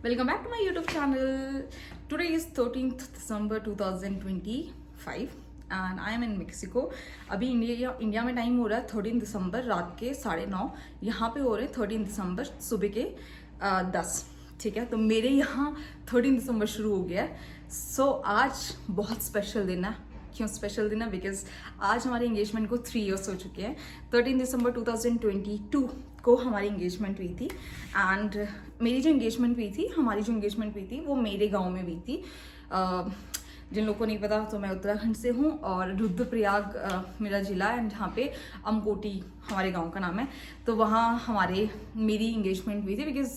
Welcome back to my YouTube channel. Today is 13th December 2025 and I am in Mexico. अभी India में time हो रहा है 13 दिसंबर रात के 9:30. यहाँ पे हो रहे हैं 13 दिसंबर सुबह के 10. ठीक है, तो मेरे यहाँ 13 दिसंबर शुरू हो गया है. सो आज बहुत स्पेशल दिन है. क्यों स्पेशल दिन है? बिकॉज आज हमारे इंगेजमेंट को 3 इयर्स हो चुके हैं. 13 दिसंबर 2022 को हमारी इंगेजमेंट हुई थी. एंड मेरी जो इंगेजमेंट हुई थी, हमारी जो इंगेजमेंट हुई थी वो मेरे गांव में हुई थी. जिन लोगों को नहीं पता तो मैं उत्तराखंड से हूँ और रुद्रप्रयाग मेरा ज़िला है. जहाँ पे अमकोटी हमारे गांव का नाम है. तो वहाँ मेरी इंगेजमेंट हुई थी. बिकॉज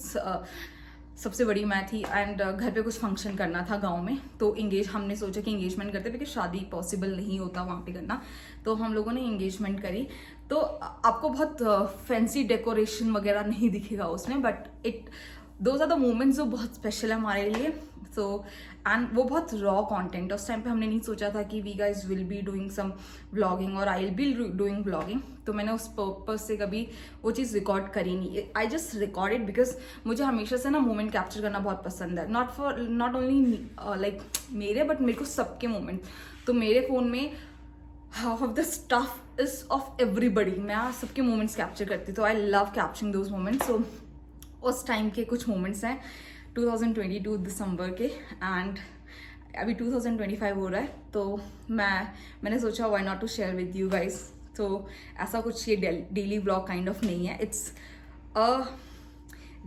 सबसे बड़ी मैं थी एंड घर पे कुछ फंक्शन करना था गांव में. तो हमने सोचा कि इंगेजमेंट करते, बिकॉज शादी पॉसिबल नहीं होता वहाँ पे करना. तो हम लोगों ने इंगेजमेंट करी. तो आपको बहुत फैंसी डेकोरेशन वगैरह नहीं दिखेगा उसमें, but those are the moments जो बहुत स्पेशल है हमारे लिए. सो एंड वो बहुत रॉ कंटेंट. उस टाइम पे हमने नहीं सोचा था कि we guys will be doing some vlogging और I will be doing vlogging. तो मैंने उस पर्पज से कभी वो चीज़ रिकॉर्ड करी नहीं. आई जस्ट रिकॉर्डेड बिकॉज मुझे हमेशा से ना मोमेंट कैप्चर करना बहुत पसंद है. नॉट ओनली लाइक मेरे, बट मेरे को सबके मोमेंट. तो मेरे फ़ोन में half of the stuff is of everybody. मैं सबके मोमेंट्स कैप्चर करती. तो I love capturing those moments. So उस टाइम के कुछ मोमेंट्स हैं 2022 दिसंबर के. एंड अभी 2025 हो रहा है. तो मैंने सोचा why not to share with you guys. तो ऐसा कुछ ये डेली व्लॉग काइंड ऑफ नहीं है. It's a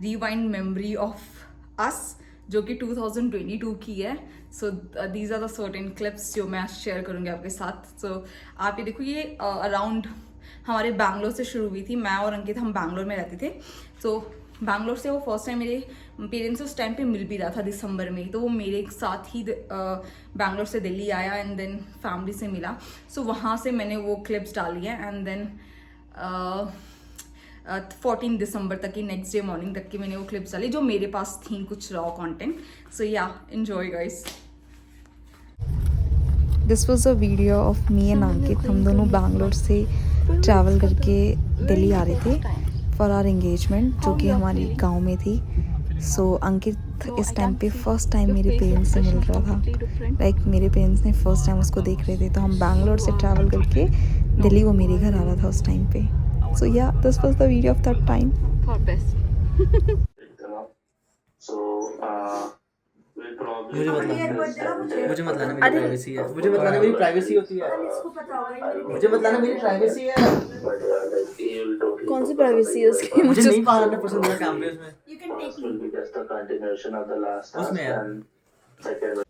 rewind memory of us जो कि 2022 की है. So these are the certain clips जो मैं शेयर करूँगी आपके साथ. सो आप ये देखो, ये अराउंड हमारे बैंगलोर से शुरू हुई थी. मैं और अंकित हम बैंगलोर में रहते थे. सो बैंगलोर से वो फर्स्ट टाइम मेरे पेरेंट्स से उस टाइम पे मिल भी रहा था दिसंबर में. तो वो मेरे साथ ही बैंगलोर से दिल्ली आया एंड देन फैमिली से मिला. सो वहाँ से मैंने वो क्लिप्स डाली है. एंड देन 14 दिसंबर तक की नेक्स्ट डे मॉर्निंग तक की मैंने वो क्लिप्स डाली जो मेरे पास थी कुछ raw content. So yeah enjoy guys. This was a video of me and Ankit. हम दोनों बैंगलोर से ट्रैवल करके दिल्ली आ रहे थे फॉर आवर एंगेजमेंट जो कि हमारी गांव में थी. सो अंकित इस टाइम पे फर्स्ट टाइम मेरे पेरेंट्स से मिल रहा था. लाइक मेरे पेरेंट्स ने फर्स्ट टाइम उसको देख रहे थे. तो हम बैंगलोर से ट्रैवल करके दिल्ली, वो मेरे घर आ रहा था उस टाइम पे. सो या this was the video of that time. For best. मुझे मत लाना, मेरी प्राइवेसी है. मुझे मत लाना, मेरी प्राइवेसी होती है. मुझे मत लाना, मेरी प्राइवेसी है. कौन सी प्राइवेसी है उसकी? मुझे नहीं बाहर आना पसंद है कैमरे में. उसमें यार.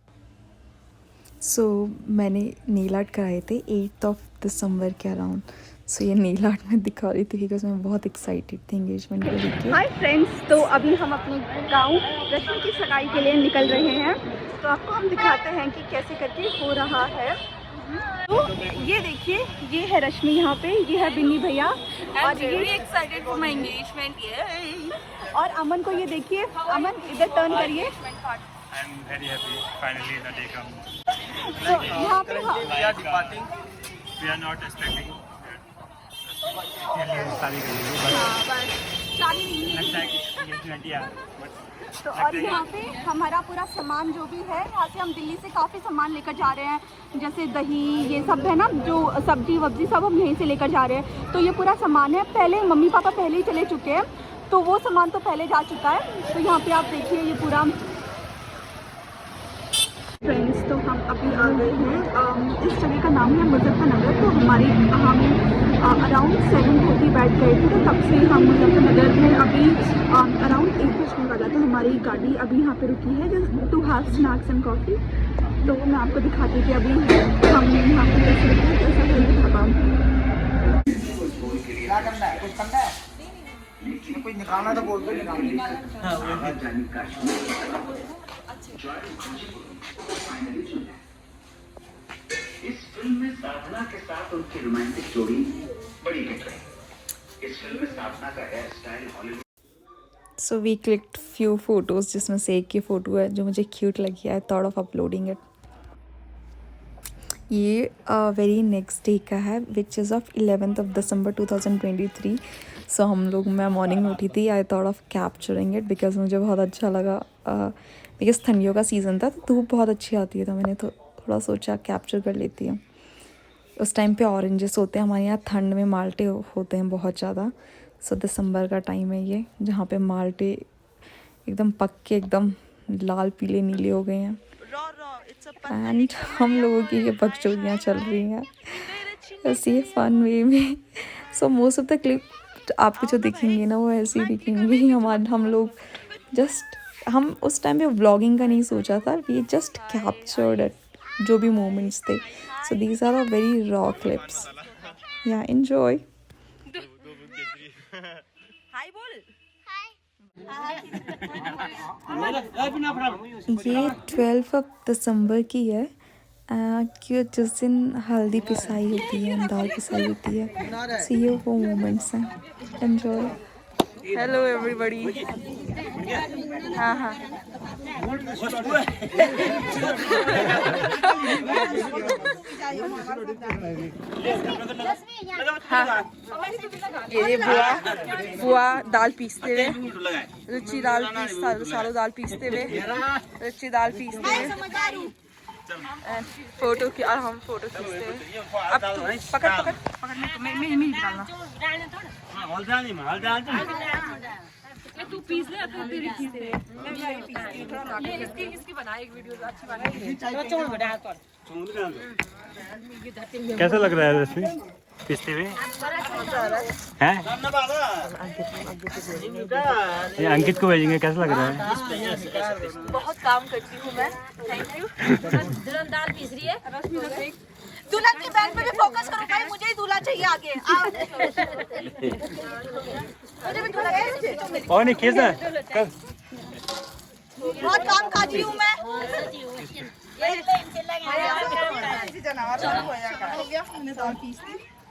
सो मैंने नेल आर्ट कराए थे 8 दिसंबर के अराउंड. सो ये नेल आर्ट में दिखा रही थी बिकॉज मैं बहुत एक्साइटेड थी एंगेजमेंट को लेके. हाय फ्रेंड्स, तो अभी हम अपने गांव रश्मि की सगाई के लिए निकल रहे हैं. तो आपको हम दिखाते हैं कि कैसे करके हो रहा है. तो ये देखिए, ये है रश्मि यहाँ पे, ये है बिन्नी भैया और ये एक्साइटेड फॉर माय एंगेजमेंट. और अमन को ये देखिए. अमन इधर टर्न करिए. I'm very happy. Finally, the day comes. तो यहाँ पे We are departing. We are not expecting. शादी करेंगे, शादी नहीं लगता है कि engagement ही है. तो और यहाँ पे हमारा पूरा सामान जो भी है, यहाँ से हम दिल्ली से काफ़ी सामान लेकर जा रहे हैं. जैसे दही, ये सब है ना, जो सब्जी वब्जी सब हम यहीं से लेकर जा रहे हैं. तो ये पूरा सामान है. पहले मम्मी पापा पहले ही चले चुके हैं, तो वो सामान तो पहले जा चुका है. तो यहाँ पे आप देखिए ये पूरा. फ्रेंड्स, तो हम अभी आ गए हैं. इस जगह का नाम है मुजफ्फरनगर. तो हम अराउंड 7:30 बैठ गए थे. तो तब से हम मुजफ्फरनगर में अभी अराउंड 1 बजने वाला. तो हमारी गाड़ी अभी यहाँ पे रुकी है to have snacks and coffee. तो मैं आपको दिखाती थी अभी हम यहाँ पे कैसे रुके हैं, कैसा है ये ढाबा. क्या करना है? कुछ करना है? कुछ निकालना तो बोल दो. इस फिल्म में साधना के साथ उनकी रोमांटिक जोड़ी बड़ी हिट रही. इस फिल्म में साधना का hair style Hollywood. So we clicked few photos जिसमें से एक की फ़ोटो है जो मुझे क्यूट लगी. I thought of uploading it. ये वेरी नेक्स्ट डे का है विच इज़ ऑफ 11 दिसंबर 2023. सो हम लोग, मैं मॉर्निंग में उठी थी, I thought of capturing it because मुझे बहुत अच्छा लगा। बिकॉज ठंडियों का सीज़न था तो धूप बहुत अच्छी आती है, तो मैंने तो थोड़ा सोचा कैप्चर कर लेती हूँ। उस टाइम पे ऑरेंजेस होते हैं हमारे यहाँ, ठंड में माल्टे होते हैं बहुत ज़्यादा। सो दिसंबर का टाइम है ये, जहाँ पे माल्टे एकदम पक के एकदम लाल पीले नीले हो गए हैं। एंड हम लोगों की ये बकचोदियाँ चल रही हैं बस ये फन वे में। So most of the clip आपको जो दिखेंगे ना वो ऐसे ही दिखेंगे। हम लोग जस्ट, हम उस टाइम पे व्लॉगिंग का नहीं सोचा था, वी जस्ट कैप्चर्ड इट, जो भी मोमेंट्स थे। So these are a very raw clips, yeah enjoy. ये 12 दिसंबर की है कि जिस दिन हल्दी पिसाई होती है, दाल पिसाई होती है। सो ये वो मोमेंट्स हैं, एंजॉय। Hello everybody. हाँ हाँ हाँ, ये बुआ दाल पीसते हुए, रुचि दाल सालों दाल पीसते हुए, रुचि दाल पीसते हुए, फोटो की, और हम फोटो खींचते हुए। अब पकड़ मैं निकालना। तू पीस ले, तेरी पीस ले, इसकी बना एक वीडियो अच्छी बना। कैसा लग रहा है रश्मि पीसते हुए हैं? ये अंकित को भेजेंगे, कैसा लग रहा है? बहुत काम करती हूँ मैं, थैंक यू। दुल्हन दाल पीस रही है। दुल्हन की बहन पे भी फोकस करो भाई, मुझे ही दूल्हा चाहिए आगे। और नहीं कैसा बहुत काम काजी हूँ मैं।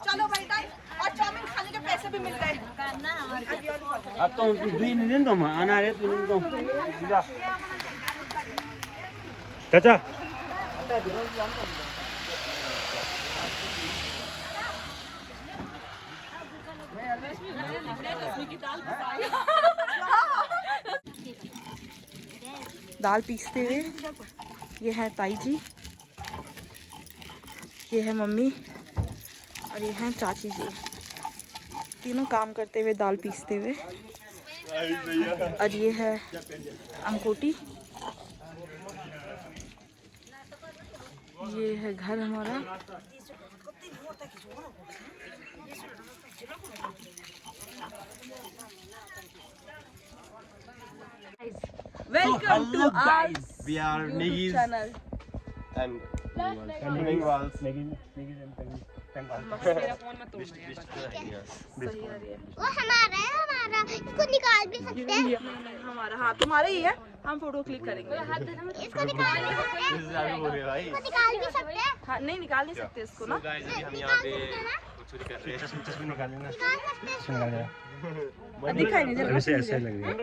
चलो भाई टाइम, और चाउमीन खाने के पैसे भी मिल गए। अब तो नहीं तो आना रे तू चाचा दाल पीसते हुए ये है ताई जी, ये है मम्मी, और ये हैं चाची जी। तीनों काम करते हुए दाल पीसते हुए। और ये है अंकोटी, ये है घर हमारा। Welcome to our We are Nigis channel. and Bengals. वो हमारा है, हमारा इसको निकाल भी सकते हैं। हमारा, हाँ तुम्हारा ही है, हम फोटो क्लिक करेंगे। इसको निकाल भी सकते हैं। इसको निकाल भी सकते हैं। हाँ नहीं निकाल नहीं सकते इसको ना। हम यहाँ पे चोरी कर रहे हैं। निकाल लेना, निकाल सकते हैं। दिखाई नहीं दे रहा, ऐसे ऐसे लग रही है,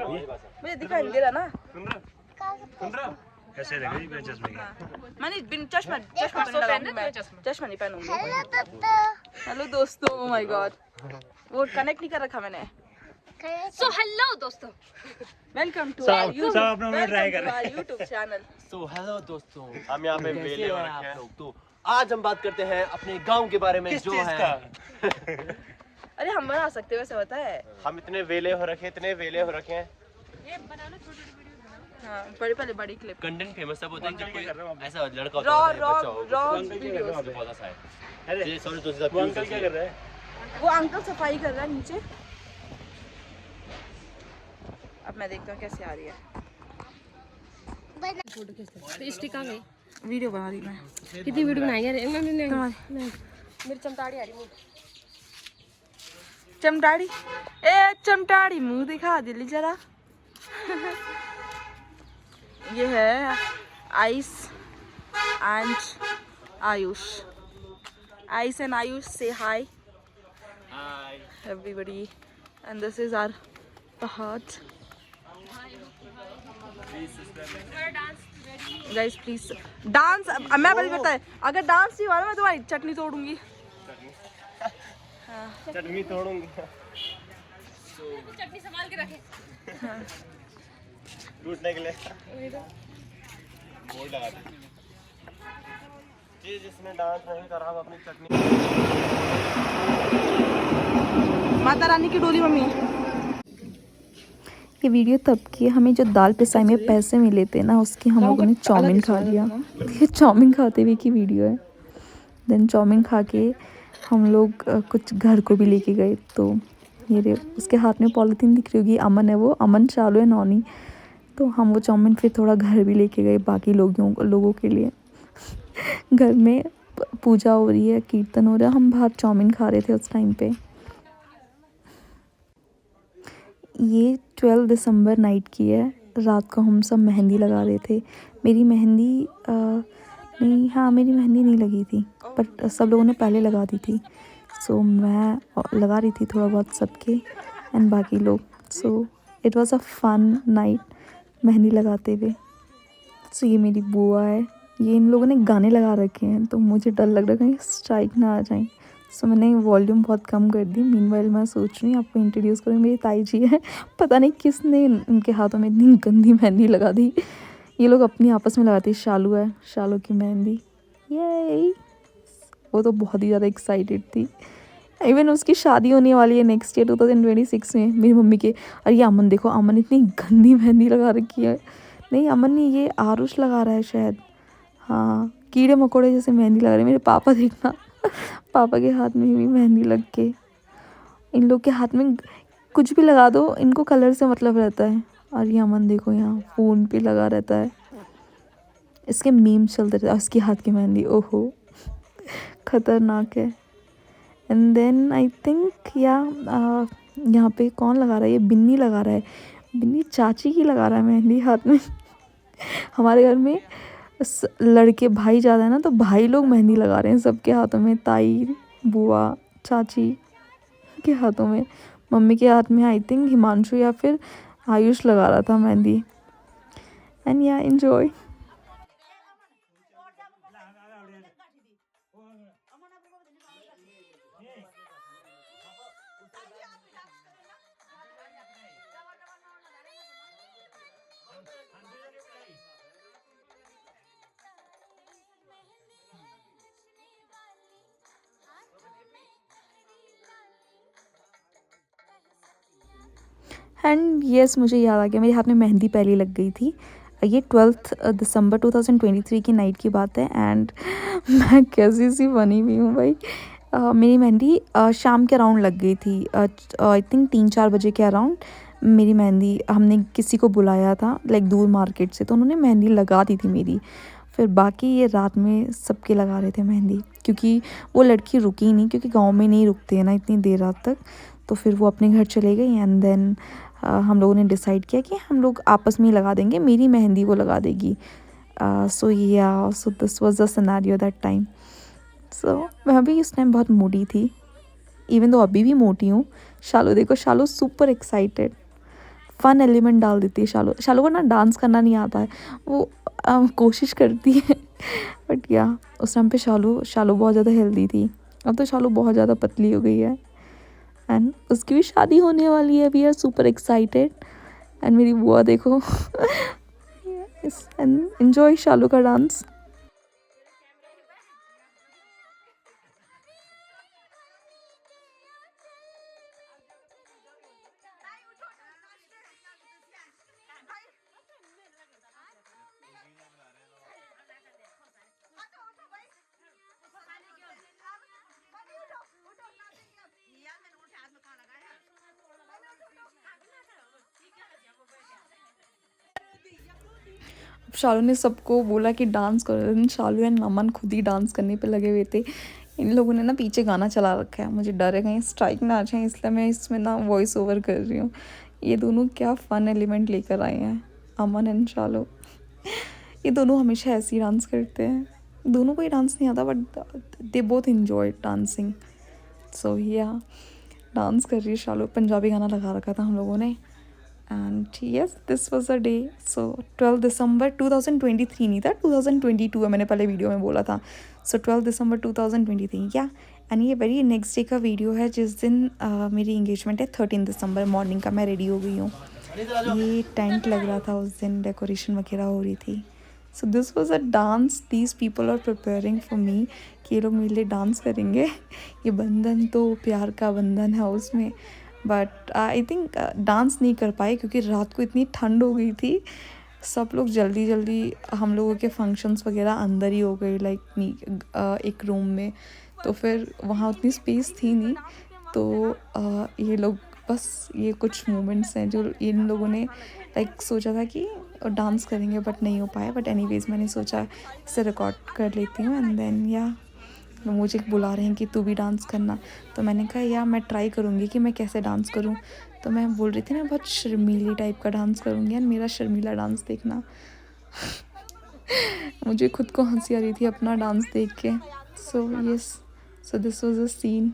मुझे दिखाई नहीं दे रहा ना। निकाल सकते हैं। ऐसे लग रही है चश्मे की। मैंने बिन चश्मा नहीं लगाऊंगी मैं, चश्मा नहीं पहनूंगी। हेलो दोस्तों। हेलो दोस्तों, ओह माय गॉड, वो कनेक्ट नहीं कर रखा मैंने। सो हेलो दोस्तों। वेलकम टू सब आवर अपना ट्राई कर रहे हैं। YouTube channel. तो हेलो दोस्तों, हम यहाँ पे वेले हो रखे हैं लोग। तो आज हम बात करते हैं अपने गांव के बारे में। किस जो चीज है का? अरे हम बना सकते हैं, वैसे होता है। हम इतने वेले हो रखे हैं। हाँ पहले बड़ी क्लिप। कंटेंट फेमस तब होता है जब कोई ऐसा लड़का रॉ होता है, रॉ बच्चा होगा, रॉ उसमें बहुत आसान है। अरे ये सॉरी दोस्त, वो अंकल क्या कर रहा है? वो अंकल सफाई कर रहा है नीचे। अब मैं देखता हूँ कैसे आ रही है। वीडियो बना रही मैं। कितनी वीडियो बनाई यार? मेरी चमटाड़ी आ रही है। चमटाड़ी, ए चमटाड़ी मुंह दिखा दिल्ली जरा। ये है ice and Ayush. Ice and Ayush से हाय everybody, and this is our Fahad. Guys please dance. मैं बड़ी पता है, अगर डांस नहीं हुआ ना मैं तुम्हारी चटनी तोड़ूंगी। चटनी तोड़ूंगी। टूटने के लिए बोर्ड लगा दे जी, जिसने डांस नहीं करा वो अपनी चटनी। माता रानी की डोली मम्मी। ये वीडियो तब की है, हमें जो दाल पिसाई में पैसे मिले थे ना उसकी हम लोगों ने चाउमीन खा लिया। ये चाउमीन खाते हुए की वीडियो है। देन चाउमीन खा के हम लोग कुछ घर को भी लेके गए। तो ये उसके हाथ में पॉलीथीन दिख रही होगी, अमन है वो, अमन, शालू है, नौनी। तो हम वो चाउमीन फिर थोड़ा घर भी लेके गए बाकी लोगों के लिए। घर में पूजा हो रही है, कीर्तन हो रहा है, हम बाहर चाउमीन खा रहे थे उस टाइम पे। ये 12 दिसंबर नाइट की है। रात को हम सब मेहंदी लगा रहे थे। मेरी मेहंदी मेरी मेहंदी नहीं लगी थी, बट सब लोगों ने पहले लगा दी थी। सो मैं लगा रही थी थोड़ा बहुत सबके एंड बाकी लोग। So it was a fun night mehndi लगाते हुए। सो ये मेरी बुआ है। ये इन लोगों ने गाने लगा रखे हैं तो मुझे डर लग रहा है कहीं स्ट्राइक ना आ जाए। सो मैंने वॉल्यूम बहुत कम कर दी। मीनवाइल मैं सोच रही हूँ आपको इंट्रोड्यूस करूँ, मेरी ताई जी है। पता नहीं किसने इनके हाथों में इतनी गंदी मेहंदी लगा दी। ये लोग अपनी आपस में लगाती। शालू है, शालू की मेहंदी, ये वो तो बहुत ही ज़्यादा एक्साइटेड थी। इवन उसकी शादी होने वाली है नेक्स्ट ईयर 2026 में मेरी मम्मी के। और ये अमन देखो, अमन इतनी गंदी मेहंदी लगा रखी है। नहीं अमन नहीं, ये आरुष लगा रहा है शायद। हाँ, कीड़े मकोड़े जैसे मेहंदी लगा रहे। मेरे पापा देखना, पापा के हाथ में भी मेहंदी लग के। इन लोग के हाथ में कुछ भी लगा दो, इनको कलर से मतलब रहता है। और ये अमन देखो यहाँ फ़ोन पे लगा रहता है। इसके मीम चलते रहते हैं। उसके हाथ की मेहंदी, ओहो खतरनाक है। एंड देन आई थिंक यहाँ पे कौन लगा रहा है, ये बिन्नी लगा रहा है। बिन्नी चाची की लगा रहा है मेहंदी हाथ में। हमारे घर में लड़के भाई ज़्यादा है ना, तो भाई लोग मेहंदी लगा रहे हैं सबके हाथों में। ताई, बुआ, चाची के हाथों में। मम्मी के हाथ में आई थिंक हिमांशु या फिर आयुष लगा रहा था मेहंदी। एंड या एंजॉय। एंड येस, मुझे याद आ गया, मेरे हाथ में मेहंदी पहले लग गई थी। ये 12 दिसंबर 2023 की नाइट की बात है। एंड मैं कैसी सी बनी हुई हूँ भाई। मेरी मेहंदी शाम के अराउंड लग गई थी। आई थिंक 3-4 बजे के अराउंड मेरी मेहंदी, हमने किसी को बुलाया था लाइक दूर मार्केट से, तो उन्होंने मेहंदी लगा दी थी मेरी। फिर बाकी ये रात में सबके लगा रहे थे मेहंदी, क्योंकि वो लड़की रुकी नहीं, क्योंकि गांव में नहीं रुकते हैं ना इतनी देर रात तक। तो फिर वो अपने घर चले गई। एंड देन हम लोगों ने डिसाइड किया कि हम लोग आपस में ही लगा देंगे, मेरी मेहंदी वो लगा देगी। So this was the scenario that time. So मैं भी इस टाइम बहुत मूडी थी, इवन तो अभी भी मोटी हूँ। शालू देखो, शालू सुपर एक्साइटेड, फ़न एलिमेंट डाल देती है शालू। शालू को ना डांस करना नहीं आता है, वो कोशिश करती है। बट या उस टाइम पे शालू बहुत ज़्यादा हेल्दी थी। अब तो शालू बहुत ज़्यादा पतली हो गई है। एंड उसकी भी शादी होने वाली है। We are super excited. And मेरी बुआ देखो एंड एंजॉय शालू का डांस। शालू ने सबको बोला कि डांस करो, लेकिन शालू एंड अमन खुद ही डांस करने पे लगे हुए थे। इन लोगों ने ना पीछे गाना चला रखा है, मुझे डर है कहीं स्ट्राइक ना आ जाए, इसलिए मैं इसमें ना वॉइस ओवर कर रही हूँ। ये दोनों क्या फ़न एलिमेंट लेकर आए हैं, अमन एंड शालू। ये दोनों हमेशा ऐसे ही डांस करते हैं। दोनों को ही डांस नहीं आता, but they both enjoy dancing. So yeah dance कर रही है शालू। पंजाबी गाना लगा रखा था हम लोगों ने। And yes, this was a day. So 12 दिसंबर 2023 नहीं था, 2022 है, मैंने पहले वीडियो में बोला था। सो 12 दिसंबर 2023 या एंड ये वेरी नेक्स्ट डे का वीडियो है जिस दिन मेरी इंगेजमेंट है 13 दिसंबर मॉर्निंग का। मैं रेडी हो गई हूँ। ये टेंट लग रहा था उस दिन, डेकोरेशन वगैरह हो रही थी। So this was a dance, these people are preparing for me कि ये लोग मेरे लिए डांस करेंगे। ये बंधन तो प्यार का बंधन है उसमें, बट आई थिंक डांस नहीं कर पाए क्योंकि रात को इतनी ठंड हो गई थी। सब लोग जल्दी जल्दी, हम लोगों के फंक्शंस वगैरह अंदर ही हो गए, लाइक एक रूम में, तो फिर वहाँ उतनी स्पेस थी नहीं। तो ये लोग बस ये कुछ मोमेंट्स हैं जो इन लोगों ने लाइक सोचा था कि डांस करेंगे बट नहीं हो पाया। बट एनीवेज मैंने सोचा इसे रिकॉर्ड कर लेती हूँ। एंड देन या मुझे बुला रहे हैं कि तू भी डांस करना, तो मैंने कहा या मैं ट्राई करूँगी कि मैं कैसे डांस करूँ। तो मैं बोल रही थी मैं बहुत शर्मीली टाइप का डांस करूँगी एंड मेरा शर्मीला डांस देखना। मुझे खुद को हंसी आ रही थी अपना डांस देख के। So this was a scene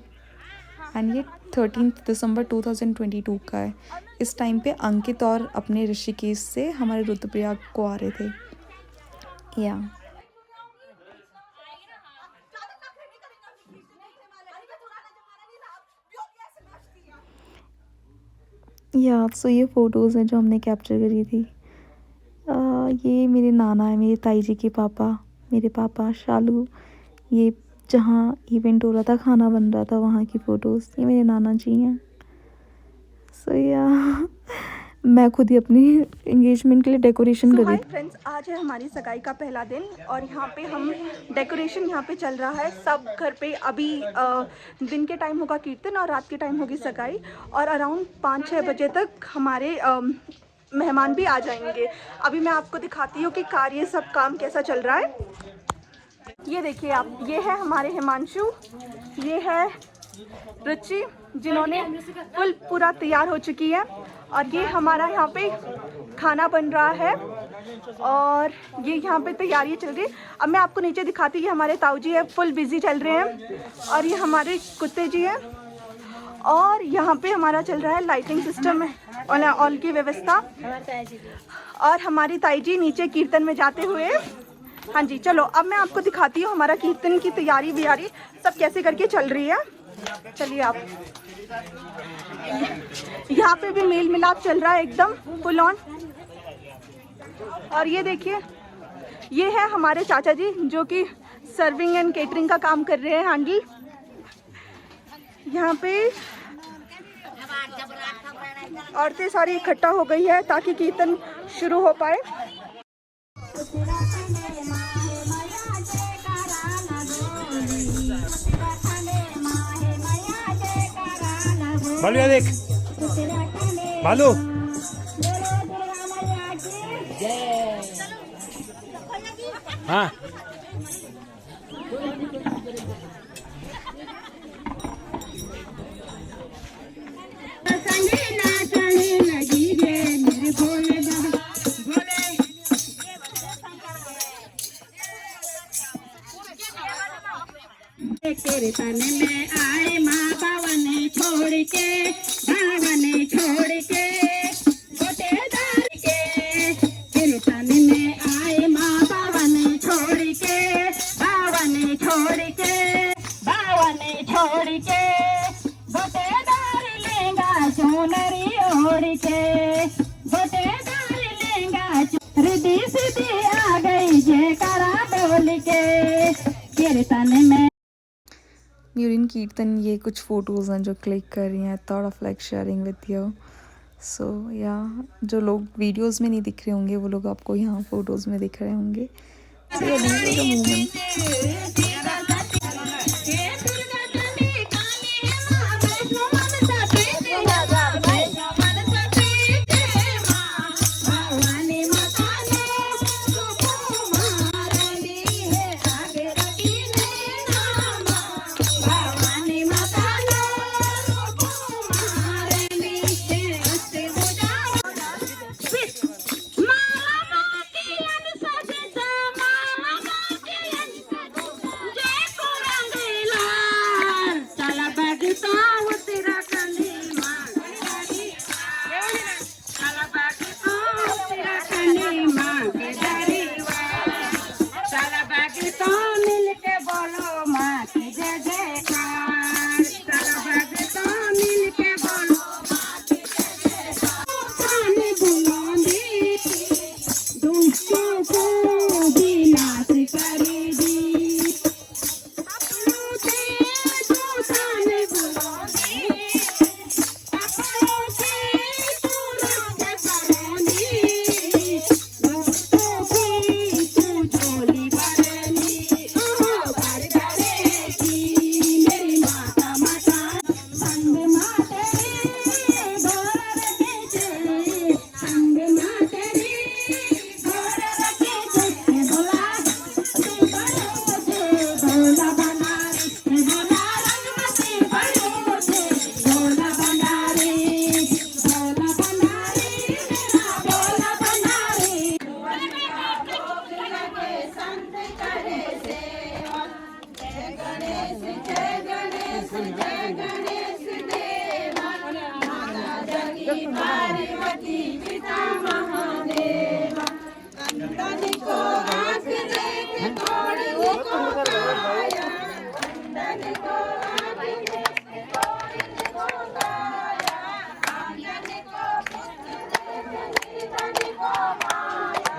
and ये 13 दिसंबर 2022 का है। इस टाइम पे अंकित और अपने ऋषिकेश से हमारे रुद्रप्रयाग को आ रहे थे। सो ये फ़ोटोज़ हैं जो हमने कैप्चर करी थी। ये मेरे नाना है, मेरे ताई जी के पापा, मेरे पापा शालू। ये जहाँ इवेंट हो रहा था, खाना बन रहा था, वहाँ की फ़ोटोज़, ये मेरे नाना जी हैं। मैं खुद ही अपनी एंगेजमेंट के लिए डेकोरेशन कर रही थी। फ्रेंड्स, आज है हमारी सगाई का पहला दिन और यहाँ पे हम डेकोरेशन यहाँ पे चल रहा है सब घर पे। अभी दिन के टाइम होगा कीर्तन और रात के टाइम होगी सगाई, और अराउंड 5-6 बजे तक हमारे मेहमान भी आ जाएंगे। अभी मैं आपको दिखाती हूँ कि कार्य सब काम कैसा चल रहा है। ये देखिए आप, ये है हमारे हिमांशु, ये है रुचि जिन्होंने पूरा तैयार हो चुकी है, और ये हमारा यहाँ पे खाना बन रहा है और ये यहाँ पे तैयारी चल रही है। अब मैं आपको नीचे दिखाती हूँ, हमारे ताऊ जी है फुल बिजी चल रहे हैं, और ये हमारे कुत्ते जी हैं, और यहाँ पे हमारा चल रहा है लाइटिंग सिस्टम है ऑल की व्यवस्था, और हमारी ताई जी नीचे कीर्तन में जाते हुए। हाँ जी, चलो अब मैं आपको दिखाती हूँ हमारा कीर्तन की तैयारी बियारी सब कैसे करके चल रही है। चलिए आप, यहाँ पे भी मेल मिलाप चल रहा है एकदम फुल ऑन। और ये देखिए, ये है हमारे चाचा जी जो कि सर्विंग एंड केटरिंग का काम कर रहे हैं हैंडल। यहाँ पे औरतें सारी इकट्ठा हो गई है ताकि कीर्तन शुरू हो पाए। बालू यहाँ देख, बालू हाँ तेरे तन में आए माँ बावन छोड़ के, बावन छोड़ के, गोटेदार के। तेरे तन में आए माँ बावन छोड़ के, बावन छोड़ के, बावन छोड़ के, गोटेदार लेंगा चुनरी ओढ़ के, गोटेदार लेंगा रिद्धि सिद्धि आ गई जयकारा बोल के। तेरे तन में ड्यूरिंग कीर्तन ये कुछ फ़ोटोज़ हैं जो क्लिक कर रही हैं। Thought of like sharing with you. So yeah जो लोग वीडियोस में नहीं दिख रहे होंगे वो लोग आपको यहाँ फ़ोटोज़ में दिख रहे होंगे। So yeah, these are the moments.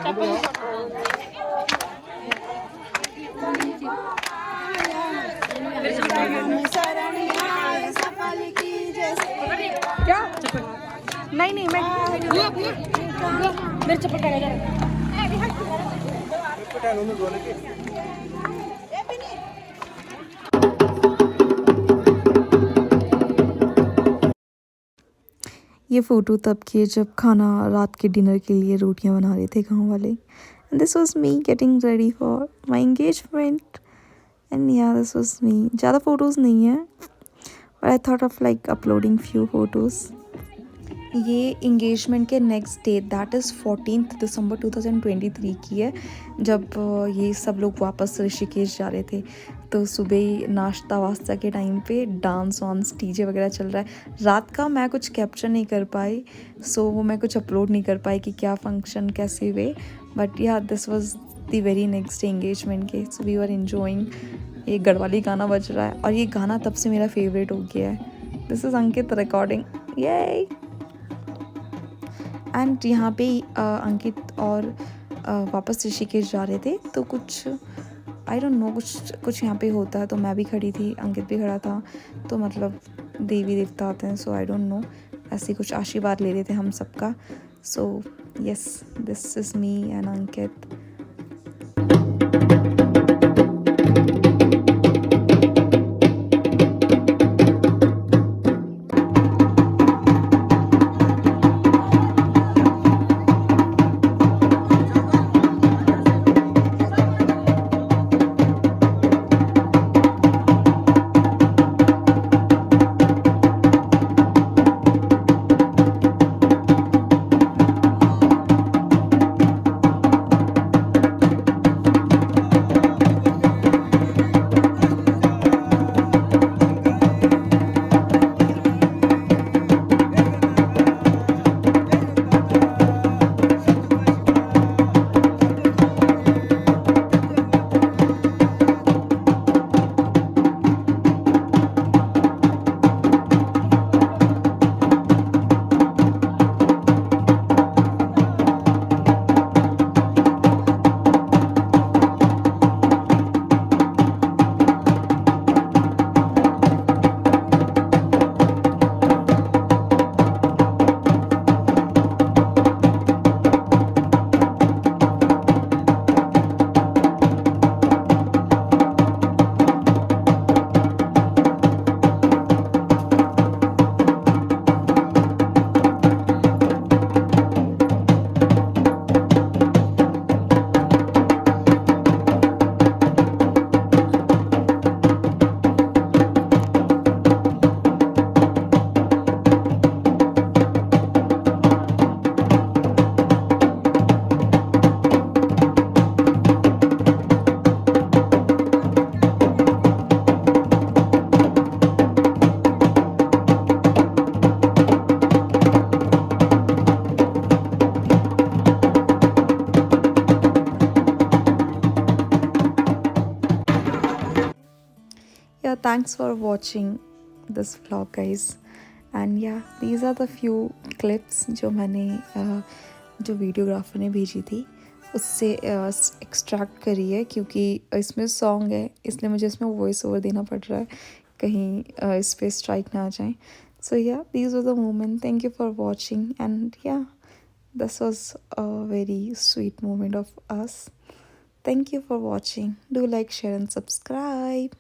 क्या नहीं नहीं मैं मेरे चप्पल ये फ़ोटो तब की है जब खाना रात के डिनर के लिए रोटियां बना रहे थे गांव वाले and this was me getting ready for my engagement and yeah this was me. ज़्यादा फ़ोटोज़ नहीं है but I thought of like uploading few photos. ये इंगेजमेंट के नेक्स्ट डे दैट इज़ 14 दिसंबर 2023 की है जब ये सब लोग वापस ऋषिकेश जा रहे थे। तो सुबह ही नाश्ता वास्ता के टाइम पे डांस वांस डीजे वगैरह चल रहा है। रात का मैं कुछ कैप्चर नहीं कर पाई सो वो मैं कुछ अपलोड नहीं कर पाई कि क्या फंक्शन कैसे हुए but yeah this was the very next day engagement के। So we are enjoying. ये गढ़वाली गाना बज रहा है और ये गाना तब से मेरा फेवरेट हो गया है। दिस इज़ अंकित रिकॉर्डिंग ये एंड यहाँ पे अंकित और वापस ऋषिकेश जा रहे थे तो कुछ आई डोंट नो कुछ यहाँ पे होता है तो मैं भी खड़ी थी अंकित भी खड़ा था तो मतलब देवी देवता आते हैं सो आई डोंट नो ऐसे कुछ आशीर्वाद ले रहे थे हम सबका। So yes this is me and Ankit. Yeah, thanks for watching this vlog guys and yeah these are the few clips जो मैंने जो वीडियोग्राफर ने भेजी थी उससे एक्सट्रैक्ट करी है क्योंकि इसमें सॉन्ग है इसलिए मुझे इसमें वॉइस ओवर देना पड़ रहा है कहीं इस पे स्ट्राइक ना आ जाए। So yeah these were the moment. Thank you for watching and yeah this was a very sweet moment of us. Thank you for watching. Do like, share and subscribe.